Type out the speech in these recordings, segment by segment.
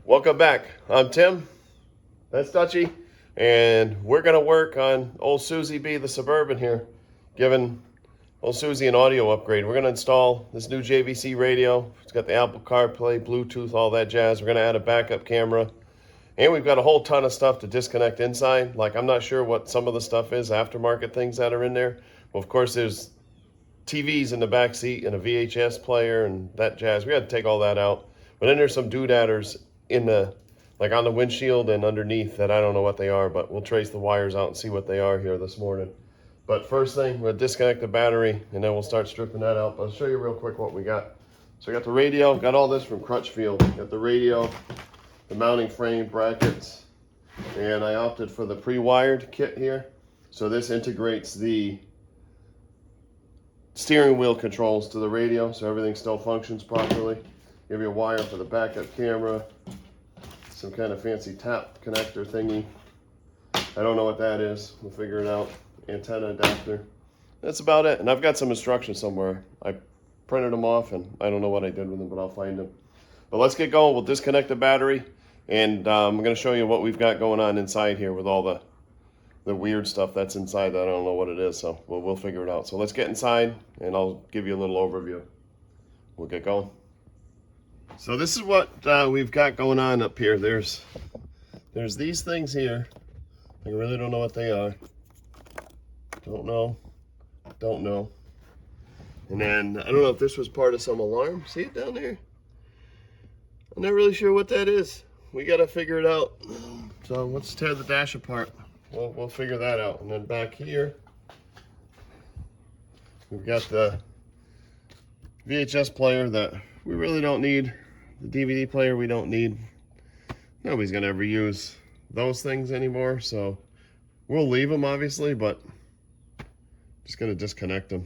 Welcome back. I'm Tim. That's Dutchy. And we're going to work on old Susie B, the Suburban here, giving old Susie an audio upgrade. We're going to install this new JVC radio. It's got the Apple CarPlay, Bluetooth, all that jazz. We're going to add a backup camera. And we've got a whole ton of stuff to disconnect inside. Like, I'm not sure what some of the stuff is, aftermarket things that are in there. Well, of course, there's TVs in the back seat and a VHS player and that jazz. We had to take all that out. But then there's some doodadders in the, like on the windshield and underneath that I don't know what they are, but we'll trace the wires out and see what they are here this morning. But first thing, we'll disconnect the battery and then we'll start stripping that out. But I'll show you real quick what we got. So I got the radio, got all this from Crutchfield. Got the radio, the mounting frame, brackets, and I opted for the pre-wired kit here. So this integrates the steering wheel controls to the radio, so everything still functions properly. Give you a wire for the backup camera, some kind of fancy tap connector thingy. I don't know what that is. We'll figure it out. Antenna adapter. That's about it. And I've got some instructions somewhere. I printed them off, and I don't know what I did with them, but I'll find them. But let's get going. We'll disconnect the battery, and I'm going to show you what we've got going on inside here with all the weird stuff that's inside that I don't know what it is. So we'll figure it out. So let's get inside, and I'll give you a little overview. We'll get going. So this is what we've got going on up here. There's these things here. I really don't know what they are. Don't know. And then I don't know if this was part of some alarm. See it down there? I'm not really sure what that is. We got to figure it out. So let's tear the dash apart. We'll figure that out. And then back here, we've got the VHS player that we really don't need. The DVD player we don't need. Nobody's gonna ever use those things anymore, so we'll leave them obviously, but just gonna disconnect them.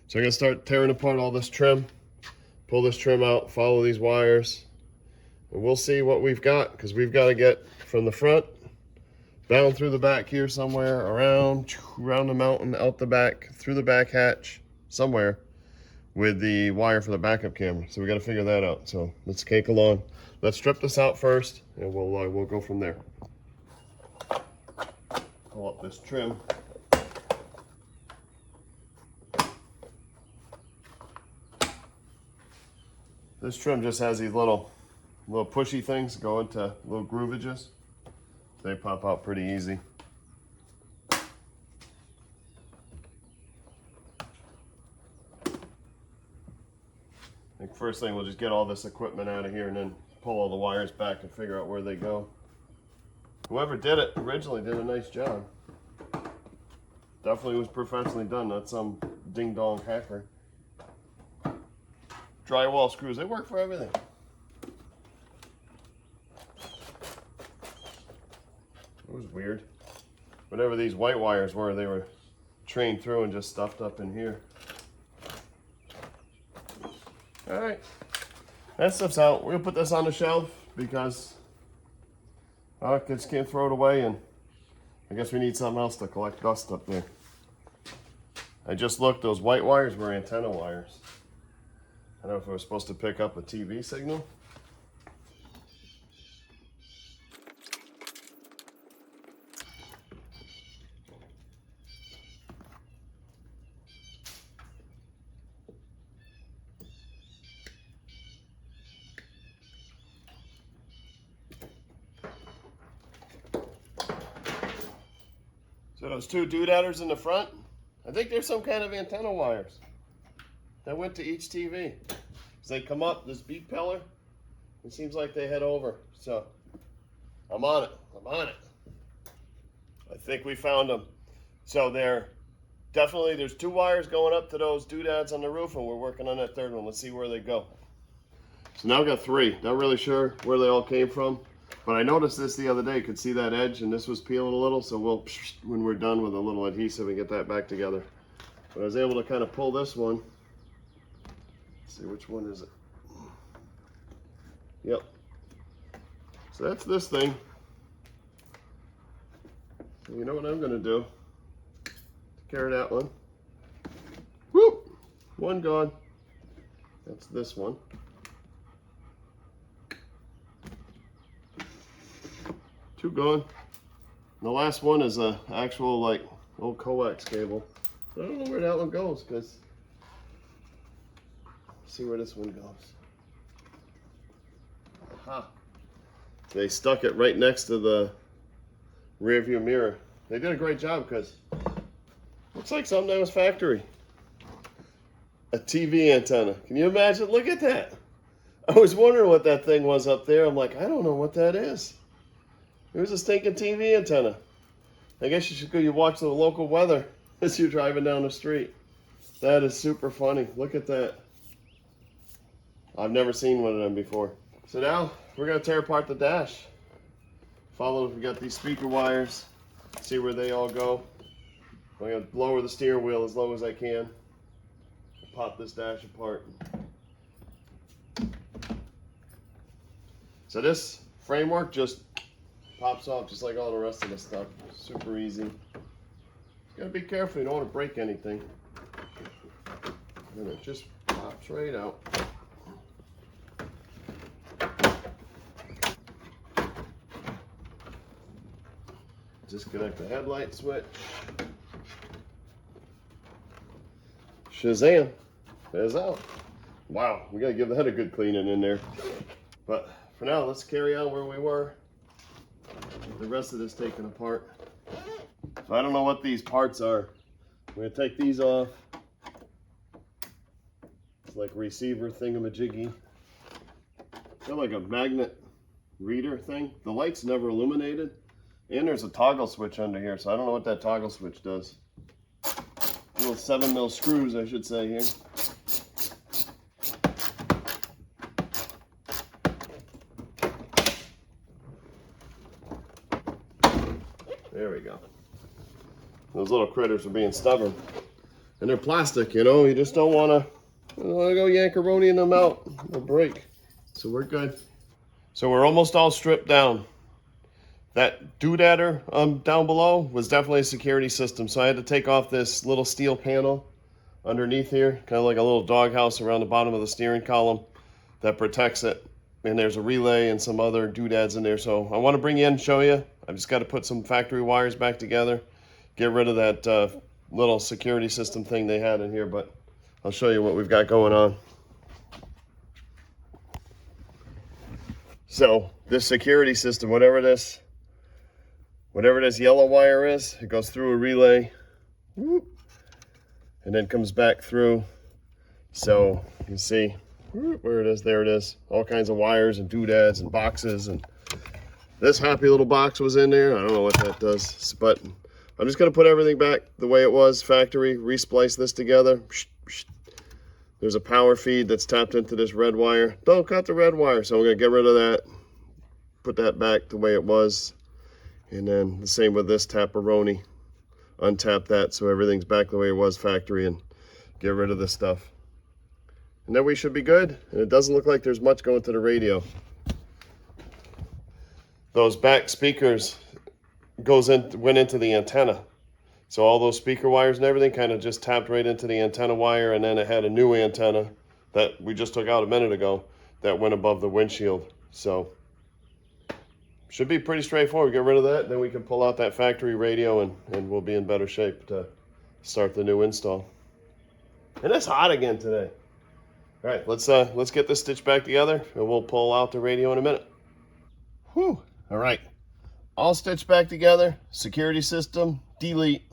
So I'm gonna start tearing apart all this trim, pull this trim out, follow these wires, and we'll see what we've got, because we've got to get from the front down through the back here somewhere, around the mountain, out the back, through the back hatch somewhere, with the wire for the backup camera. So we got to figure that out. So let's cake along. Let's strip this out first, and we'll go from there. Pull up this trim. This trim just has these little pushy things go into little groovages. They pop out pretty easy. I think first thing we'll just get all this equipment out of here and then pull all the wires back and figure out where they go. Whoever did it originally did a nice job. Definitely was professionally done, not some ding-dong hacker. Drywall screws, they work for everything. It was weird. Whatever these white wires were, they were trained through and just stuffed up in here. All right, that stuff's out. We're gonna put this on the shelf because I just can't throw it away, and I guess we need something else to collect dust up there. I just looked, those white wires were antenna wires. I don't know if it was supposed to pick up a TV signal. So those two doodadders in the front, I think there's some kind of antenna wires that went to each TV. As they come up, this beat pillar, it seems like they head over. So I'm on it. I think we found them. So there's two wires going up to those doodads on the roof, and we're working on that third one. Let's see where they go. So now I've got three. Not really sure where they all came from. But I noticed this the other day, could see that edge, and this was peeling a little, so we'll, when we're done with a little adhesive, and get that back together. But I was able to kind of pull this one. Let's see, which one is it? Yep. So that's this thing. So you know what I'm gonna do? Take care of that one. Whoop! One gone. That's this one. Two gone. And the last one is a actual like old coax cable. I don't know where that one goes, because see where this one goes. Aha. They stuck it right next to the rear view mirror. They did a great job, because looks like something that was factory. A TV antenna. Can you imagine? Look at that. I was wondering what that thing was up there. I'm like, I don't know what that is. It was a stinking TV antenna. I guess you should go, you watch the local weather as you're driving down the street. That is super funny. Look at that. I've never seen one of them before. So now we're gonna tear apart the dash. Follow, we got these speaker wires. See where they all go. I'm gonna lower the steering wheel as low as I can. Pop this dash apart. So this framework just pops off just like all the rest of the stuff. Super easy. Just gotta be careful, you don't want to break anything. And it just pops right out. Disconnect the headlight switch. Shazam! It's out. Wow, we gotta give the head a good cleaning in there. But for now, let's carry on where we were. The rest of this taken apart. So I don't know what these parts are. I'm gonna take these off. It's like a receiver thingamajiggy. They're like a magnet reader thing. The light's never illuminated. And there's a toggle switch under here, so I don't know what that toggle switch does. Little 7mm screws, I should say, here. There we go. Those little critters are being stubborn. And they're plastic, you know, you just don't want to go yankeroniing them out. They'll break. So we're good. So we're almost all stripped down. That doodader down below was definitely a security system. So I had to take off this little steel panel underneath here, kind of like a little doghouse around the bottom of the steering column that protects it. And there's a relay and some other doodads in there. So I want to bring you in and show you. I've just got to put some factory wires back together, get rid of that little security system thing they had in here, but I'll show you what we've got going on. So this security system, whatever this yellow wire is, it goes through a relay, whoop, and then comes back through. So you can see whoop, where it is, there it is. All kinds of wires and doodads and boxes, and this happy little box was in there. I don't know what that does, but I'm just gonna put everything back the way it was, factory, resplice this together. There's a power feed that's tapped into this red wire. Don't cut the red wire, so we're gonna get rid of that, put that back the way it was. And then the same with this tapperoni. Untap that so everything's back the way it was, factory, and get rid of this stuff. And then we should be good. And it doesn't look like there's much going to the radio. Those back speakers went into the antenna. So all those speaker wires and everything kind of just tapped right into the antenna wire, and then it had a new antenna that we just took out a minute ago that went above the windshield. So should be pretty straightforward. Get rid of that, then we can pull out that factory radio and we'll be in better shape to start the new install. And it's hot again today. All right, let's get this stitched back together and we'll pull out the radio in a minute. Whew, all right. All stitched back together, security system, delete,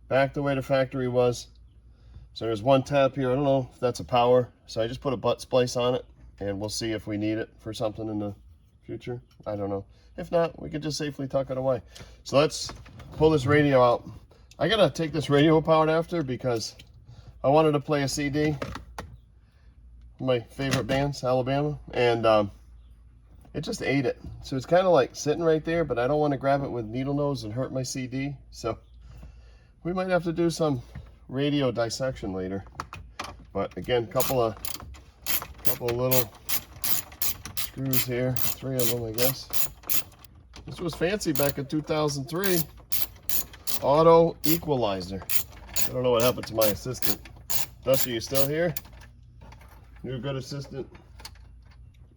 back the way the factory was. So there's one tap here, I don't know if that's a power, so I just put a butt splice on it, and we'll see if we need it for something in the future. I don't know. If not, we could just safely tuck it away. So let's pull this radio out. I gotta take this radio apart after because I wanted to play a CD, my favorite bands, Alabama, and it just ate it. So it's kind of like sitting right there, but I don't want to grab it with needle nose and hurt my CD. So we might have to do some radio dissection later. But again, couple of little screws here, 3 of them, I guess. This was fancy back in 2003. Auto equalizer. I don't know what happened to my assistant. Dusty, you still here? You're a good assistant.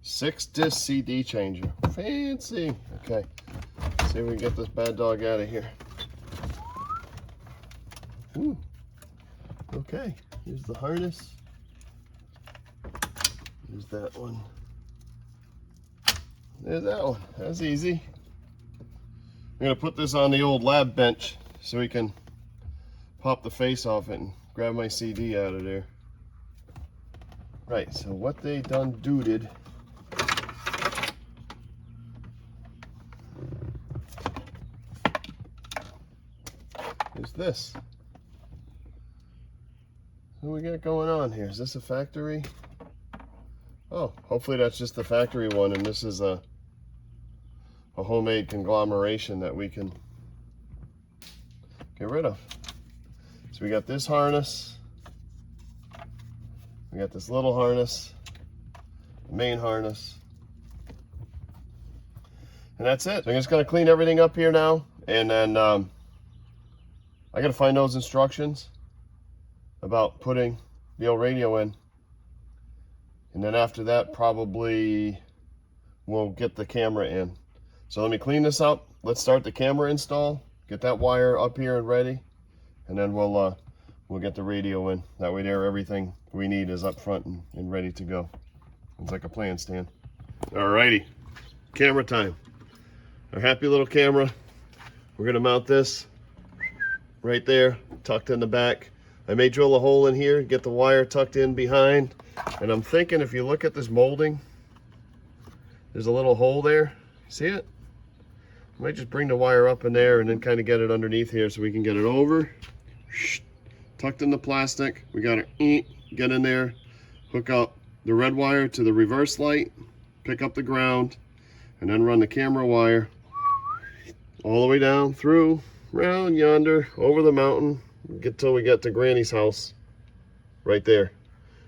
6-disc CD changer. Fancy. Okay. See if we can get this bad dog out of here. Ooh. Okay, here's the harness. There's that one. There's that one. That's easy. I'm gonna put this on the old lab bench so we can pop the face off it and grab my CD out of there. Right, so what they done duded is this. What do we got going on here? Is this a factory? Oh, hopefully that's just the factory one, and this is a homemade conglomeration that we can get rid of. So we got this harness, we got this little harness, the main harness, and that's it. So I'm just gonna clean everything up here now, and then I gotta find those instructions about putting the old radio in. And then after that, probably we'll get the camera in. So let me clean this up. Let's start the camera install. Get that wire up here and ready. And then we'll get the radio in. That way there, everything we need is up front and ready to go. It's like a plant stand. Alrighty, camera time. Our happy little camera. We're gonna mount this right there, tucked in the back. I may drill a hole in here, get the wire tucked in behind. And I'm thinking if you look at this molding, there's a little hole there. See it? I might just bring the wire up in there and then kind of get it underneath here so we can get it over. Tucked in the plastic. We got to get in there, hook up the red wire to the reverse light, pick up the ground, and then run the camera wire all the way down through, around yonder, over the mountain, get till we get to Granny's house right there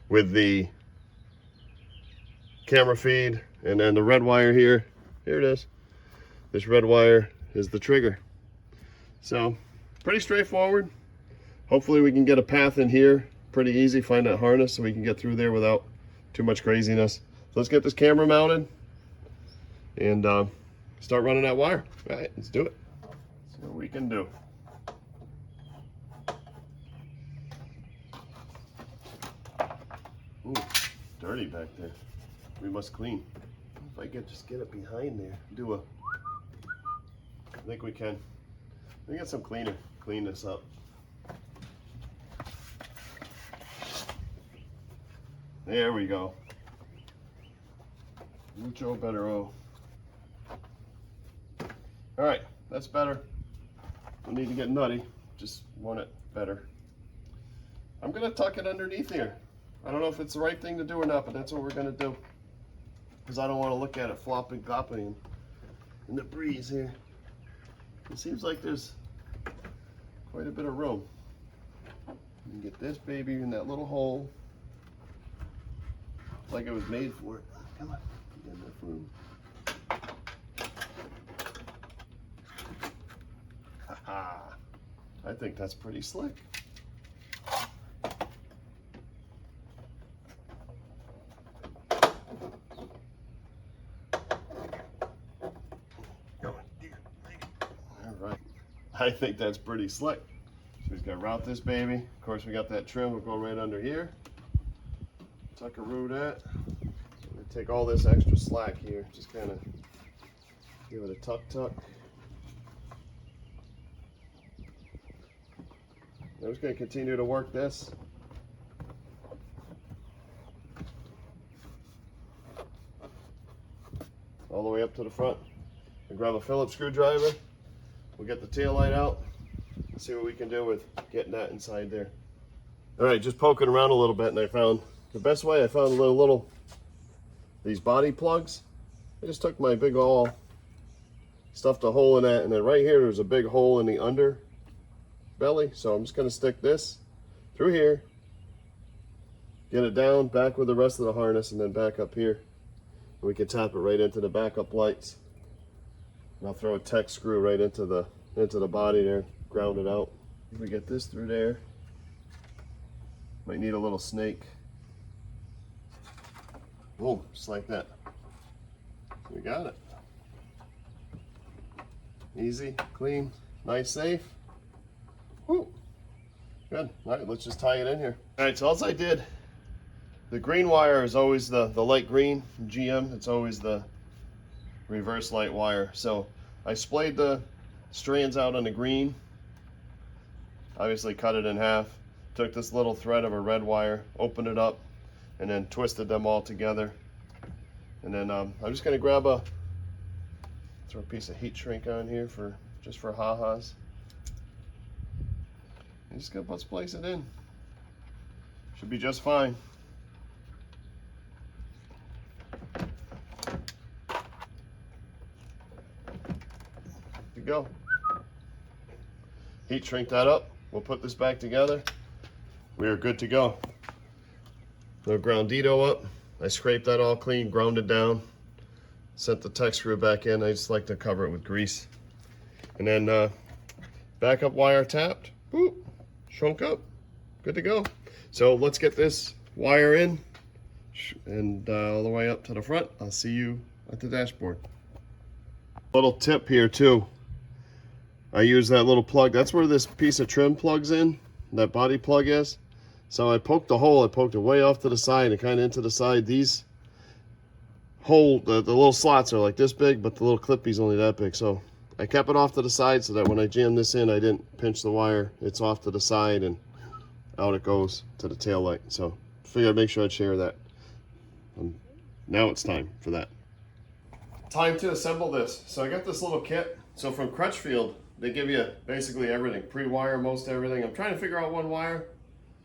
with the camera feed, and then the red wire here. Here it is. This red wire is the trigger. So pretty straightforward. Hopefully we can get a path in here pretty easy, find that harness so we can get through there without too much craziness. So let's get this camera mounted and start running that wire. All right, let's do it. See what we can do. Ooh, dirty back there. We must clean. If I could just get it behind there, I think we can. We get some cleaner, clean this up. There we go. Mucho better. All right, that's better. Don't need to get nutty, just want it better. I'm gonna tuck it underneath here. I don't know if it's the right thing to do or not, but that's what we're gonna do. Because I don't want to look at it flopping, flopping in the breeze here. It seems like there's quite a bit of room. You can get this baby in that little hole. Like it was made for it. Come on, get enough room. Haha, I think that's pretty slick. I think that's pretty slick. So we're just gonna route this baby. Of course, we got that trim. We'll go right under here. Tuckaroo that. So we take all this extra slack here. Just kind of give it a tuck. I'm just gonna continue to work this. All the way up to the front. And grab a Phillips screwdriver. We'll get the tail light out and see what we can do with getting that inside there. All right, just poking around a little bit, and I found the best way. I found little these body plugs. I just took my big awl, stuffed a hole in that, and then right here there's a big hole in the under belly. So I'm just going to stick this through here, get it down, back with the rest of the harness, and then back up here. And we can tap it right into the backup lights. And I'll throw a Tech screw right into the body there, ground it out. If we get this through there, might need a little snake. Boom, just like that. We got it. Easy, clean, nice, safe. Woo. Good. All right, let's just tie it in here. All right, so all I did, the green wire is always the light green from GM. It's always the reverse light wire. So I splayed the strands out on the green, obviously cut it in half, took this little thread of a red wire, opened it up, and then twisted them all together. And then I'm just gonna grab throw a piece of heat shrink on here just for ha-has. And just gonna place it in. Should be just fine. To go. Heat shrink that up. We'll put this back together. We are good to go. Little groundito up. I scraped that all clean, ground it down, sent the tech screw back in. I just like to cover it with grease. And then backup wire tapped, boop, shrunk up, good to go. So let's get this wire in and all the way up to the front. I'll see you at the dashboard. Little tip here too. I use that little plug. That's where this piece of trim plugs in, that body plug is. So I poked the hole, I poked it way off to the side and kind of into the side. These hole, the little slots are like this big, but the little clippy's only that big. So I kept it off to the side so that when I jam this in, I didn't pinch the wire. It's off to the side and out it goes to the tail light. So figured I'd make sure I'd share that. Now it's time for that. Time to assemble this. So I got this little kit. So from Crutchfield, they give you basically everything, pre-wire most everything. I'm trying to figure out one wire.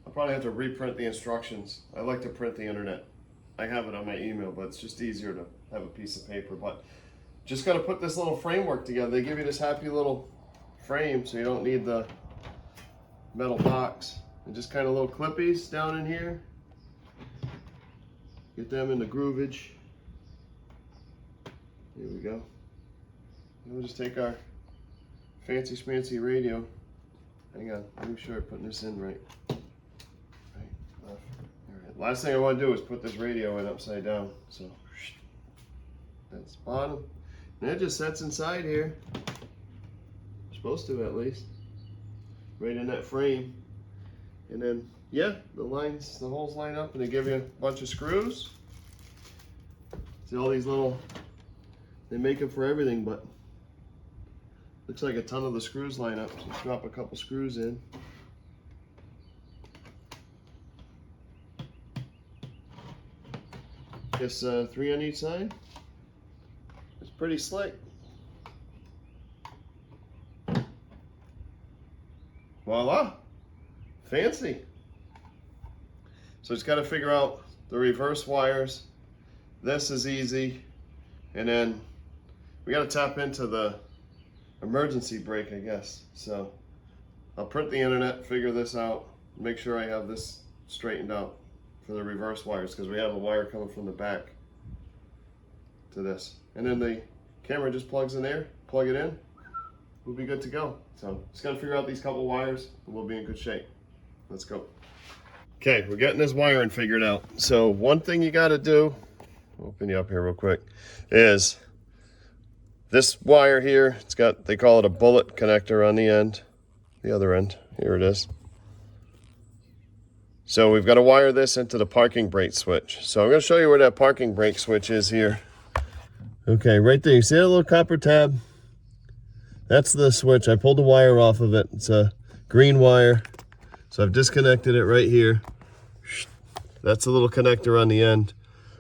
I'll probably have to reprint the instructions. I like to print the internet. I have it on my email, but it's just easier to have a piece of paper. But just got to put this little framework together. They give you this happy little frame, so you don't need the metal box. And just kind of little clippies down in here. Get them in the groovage. Here we go. And we'll just take our fancy schmancy radio. Hang on, let me make sure I'm putting this in right. Last thing I want to do is put this radio in upside down. So that's bottom. And it just sets inside here. Supposed to at least. Right in that frame. And then, yeah, the holes line up and they give you a bunch of screws. See all these little, they make them for everything, but looks like a ton of the screws line up. So let's drop a couple screws in. Just 3 on each side. It's pretty slick. Voila! Fancy. So it's got to figure out the reverse wires. This is easy. And then we got to tap into the emergency brake, I guess. So I'll print the internet, figure this out, make sure I have this straightened out for the reverse wires, because we have a wire coming from the back to this. And then the camera just plugs in there, plug it in, we'll be good to go. So just gotta figure out these couple wires and we'll be in good shape. Let's go. Okay, we're getting this wiring figured out. So one thing you gotta do, I'll open you up here real quick, is this wire here, it's got, they call it a bullet connector on the end, the other end, here it is. So we've got to wire this into the parking brake switch. So I'm going to show you where that parking brake switch is here. Okay, right there. You see that little copper tab? That's the switch. I pulled the wire off of it. It's a green wire. So I've disconnected it right here. That's the little connector on the end.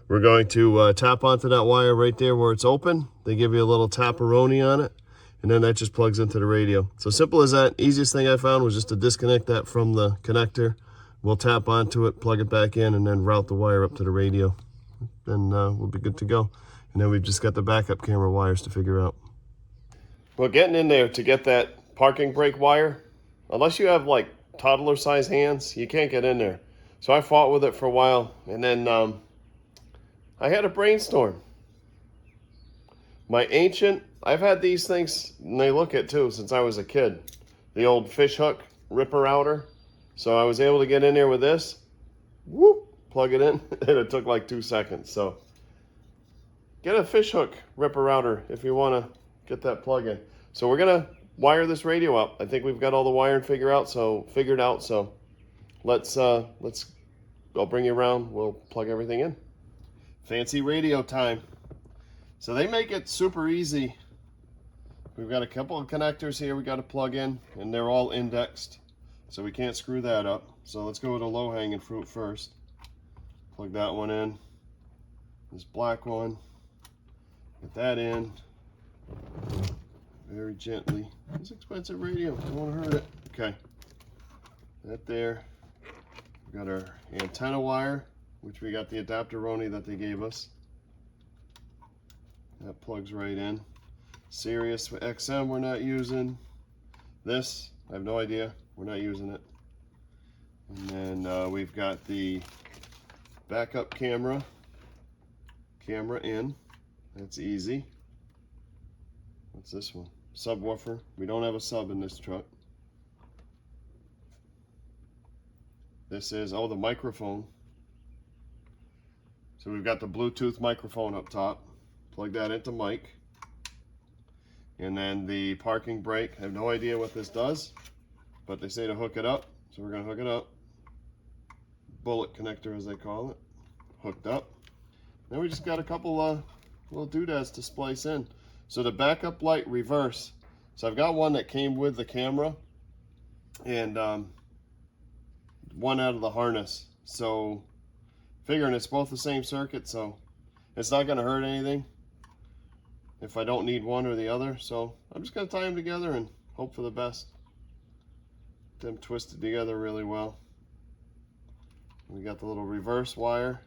We're going to tap onto that wire right there where it's open. They give you a little taparoni on it. And then that just plugs into the radio. So simple as that. Easiest thing I found was just to disconnect that from the connector. We'll tap onto it, plug it back in, and then route the wire up to the radio. Then we'll be good to go. And then we've just got the backup camera wires to figure out. Well, getting in there to get that parking brake wire, unless you have like toddler-sized hands, you can't get in there. So I fought with it for a while, and then I had a brainstorm. I've had these things, and they look it too, since I was a kid. The old fish hook ripper outer. So I was able to get in there with this, whoop, plug it in, and it took like 2 seconds. So get a fish hook ripper router if you want to get that plug in. So we're gonna wire this radio up. I think we've got all the wiring figured out. So let's I'll bring you around. We'll plug everything in. Fancy radio time. So they make it super easy. We've got a couple of connectors here we got to plug in, and they're all indexed, so we can't screw that up. So let's go with a low-hanging fruit first. Plug that one in. This black one. Get that in. Very gently. It's an expensive radio. Don't want to hurt it. Okay. That there. We got our antenna wire, which we got the adapter-roni that they gave us. That plugs right in. Sirius XM we're not using. This, I have no idea. We're not using it. And then we've got the backup camera. Camera in. That's easy. What's this one? Subwoofer. We don't have a sub in this truck. This is, oh, the microphone. So we've got the Bluetooth microphone up top. Plug that into mic. And then the parking brake. I have no idea what this does, but they say to hook it up. So we're going to hook it up. Bullet connector, as they call it. Hooked up. Then we just got a couple little doodads to splice in. So the backup light reverse. So I've got one that came with the camera, and one out of the harness. So figuring it's both the same circuit, so it's not going to hurt anything if I don't need one or the other. So I'm just going to tie them together and hope for the best. Them twisted together really well. We got the little reverse wire.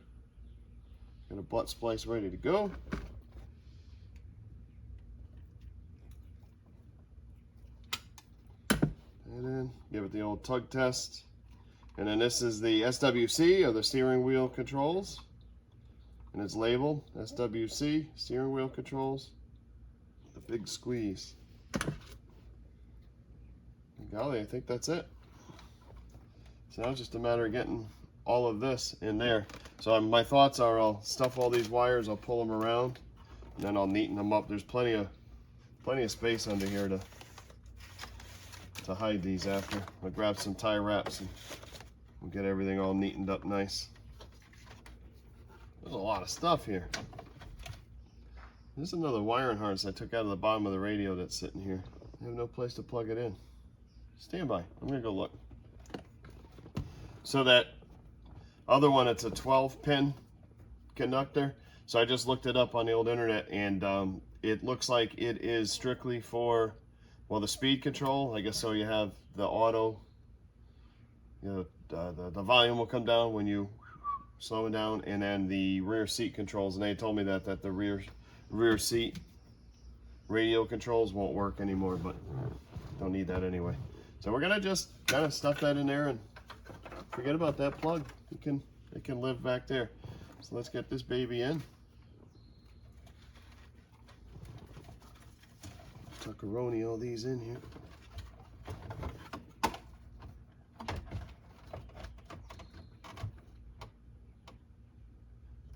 Got a butt splice ready to go. And then give it the old tug test. And then this is the SWC, or the steering wheel controls. And it's labeled SWC, steering wheel controls. The big squeeze. Golly, I think that's it. So now it's just a matter of getting all of this in there. So my thoughts are I'll stuff all these wires, I'll pull them around, and then I'll neaten them up. There's plenty of space under here to hide these after. I'll grab some tie wraps and we'll get everything all neatened up nice. There's a lot of stuff here. There's another wiring harness I took out of the bottom of the radio that's sitting here. I have no place to plug it in. Stand by. I'm going to go look. So that other one, it's a 12-pin conductor. So I just looked it up on the old internet, and it looks like it is strictly for, well, the speed control. I guess so you have the auto, you know, the volume will come down when you slow it down, and then the rear seat controls. And they told me that the rear seat radio controls won't work anymore, but don't need that anyway. So we're gonna just kind of stuff that in there and forget about that plug. It can live back there. So let's get this baby in. Tuckeroni all these in here.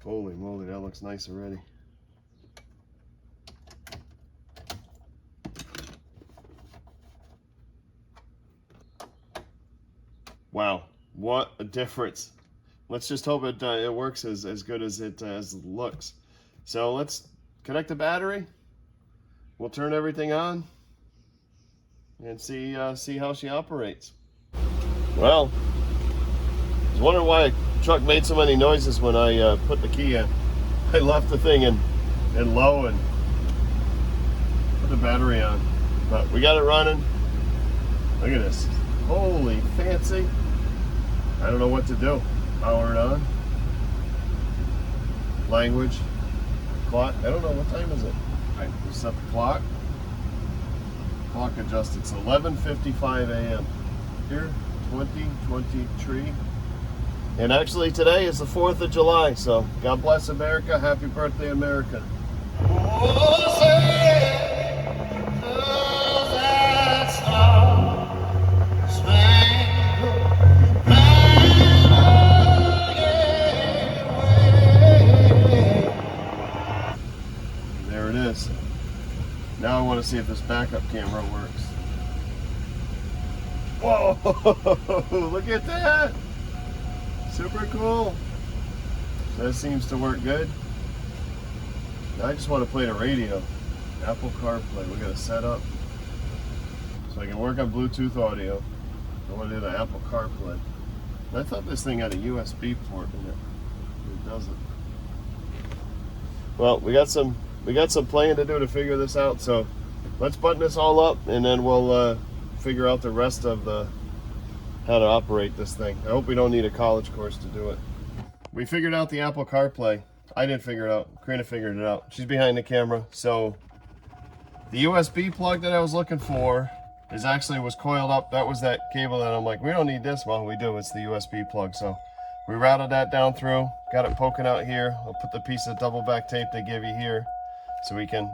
Holy moly, that looks nice already. Wow, what a difference. Let's just hope it works as good as it looks. So let's connect the battery. We'll turn everything on and see how she operates. Well, I was wondering why the truck made so many noises when I put the key in. I left the thing in low and put the battery on. But we got it running. Look at this. Holy fancy. I don't know what to do. Power it on. Language. Clock. I don't know. What time is it? Alright, we set the clock. Clock adjusted. It's 11:55 a.m. Here, 2023. And actually today is the 4th of July, so God bless America. Happy birthday, America. Oh, say, does that star spangled banner? There it is. Now I want to Let's see if this backup camera works. Whoa, look at that. Super cool. That seems to work good. Now I just want to play the radio. Apple CarPlay, we got to set up so I can work on Bluetooth audio. I want to do the Apple CarPlay. I thought this thing had a USB port in it. It doesn't. Well, we got some playing to do to figure this out. So let's button this all up, and then we'll figure out the rest of how to operate this thing. I hope we don't need a college course to do it. We figured out the Apple CarPlay. I didn't figure it out. Karina figured it out. She's behind the camera. So the USB plug that I was looking for was coiled up. That was that cable that I'm like, we don't need this. Well, we do. It's the USB plug. So we routed that down through, got it poking out here. I'll put the piece of double back tape they give you here so we can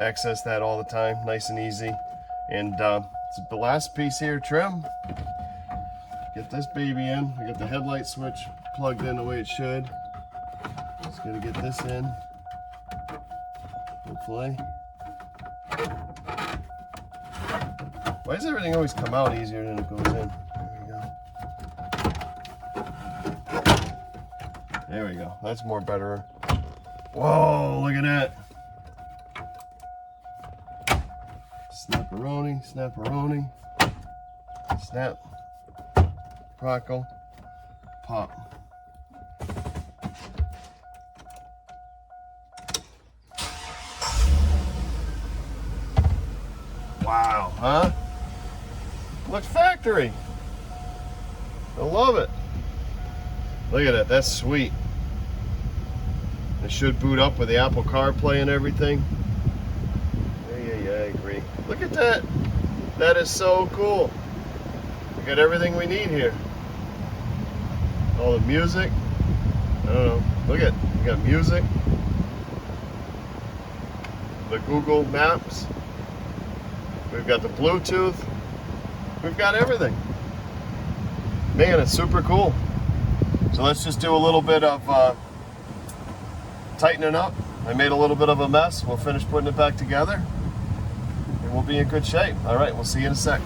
access that all the time, nice and easy. And the last piece here, trim. Get this baby in. We got the headlight switch plugged in the way it should. Just gotta get this in, hopefully. Why does everything always come out easier than it goes in? There we go. That's more better. Whoa, look at that. Snap-a-roni, snap-a-roni. Snap. Crackle. Pop. Wow, huh? Looks factory. I love it. Look at that, that's sweet. It should boot up with the Apple CarPlay and everything. Yeah, I agree. Look at that. That is so cool. We got everything we need here. All the music. I don't know. Look at, we got music. The Google Maps. We've got the Bluetooth. We've got everything. Man, it's super cool. So let's just do a little bit of tightening up. I made a little bit of a mess. We'll finish putting it back together and we'll be in good shape. All right, we'll see you in a sec.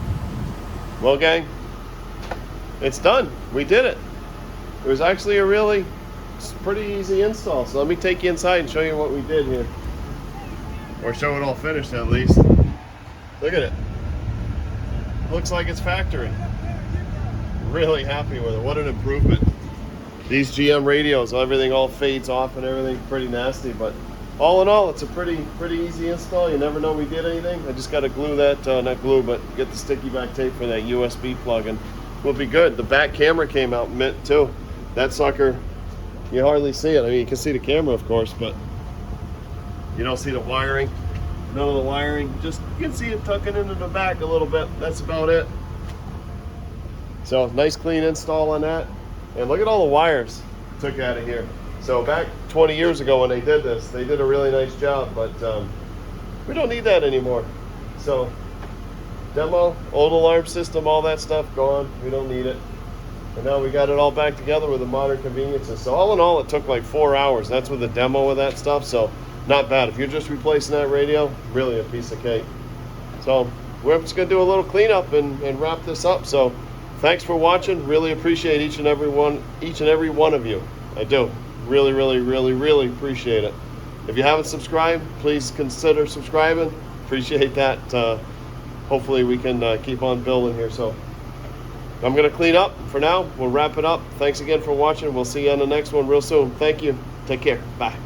Well, gang, it's done. We did it. It was actually a pretty easy install. So let me take you inside and show you what we did here. Or show it all finished at least. Look at it. Looks like it's factory. Really happy with it. What an improvement. These GM radios, everything all fades off and everything, pretty nasty, but all in all, it's a pretty easy install. You never know we did anything. I just got to glue that, not glue, but get the sticky back tape for that USB plug and we'll be good. The back camera came out mint too. That sucker, you hardly see it. I mean, you can see the camera, of course, but you don't see the wiring. None of the wiring, just you can see it tucking into the back a little bit. That's about it. So nice clean install on that. And look at all the wires took out of here. So back 20 years ago when they did this, they did a really nice job, but we don't need that anymore. So demo, old alarm system, all that stuff gone. We don't need it. And now we got it all back together with the modern conveniences. So all in all, it took like 4 hours. That's with the demo of that stuff. So not bad. If you're just replacing that radio, really a piece of cake. So we're just gonna do a little cleanup and wrap this up. So thanks for watching. Really appreciate each and every one of you. I do. Really appreciate it. If you haven't subscribed, please consider subscribing. Appreciate that. Hopefully we can keep on building here. So I'm gonna clean up for now. We'll wrap it up. Thanks again for watching. We'll see you on the next one real soon. Thank you. Take care. Bye.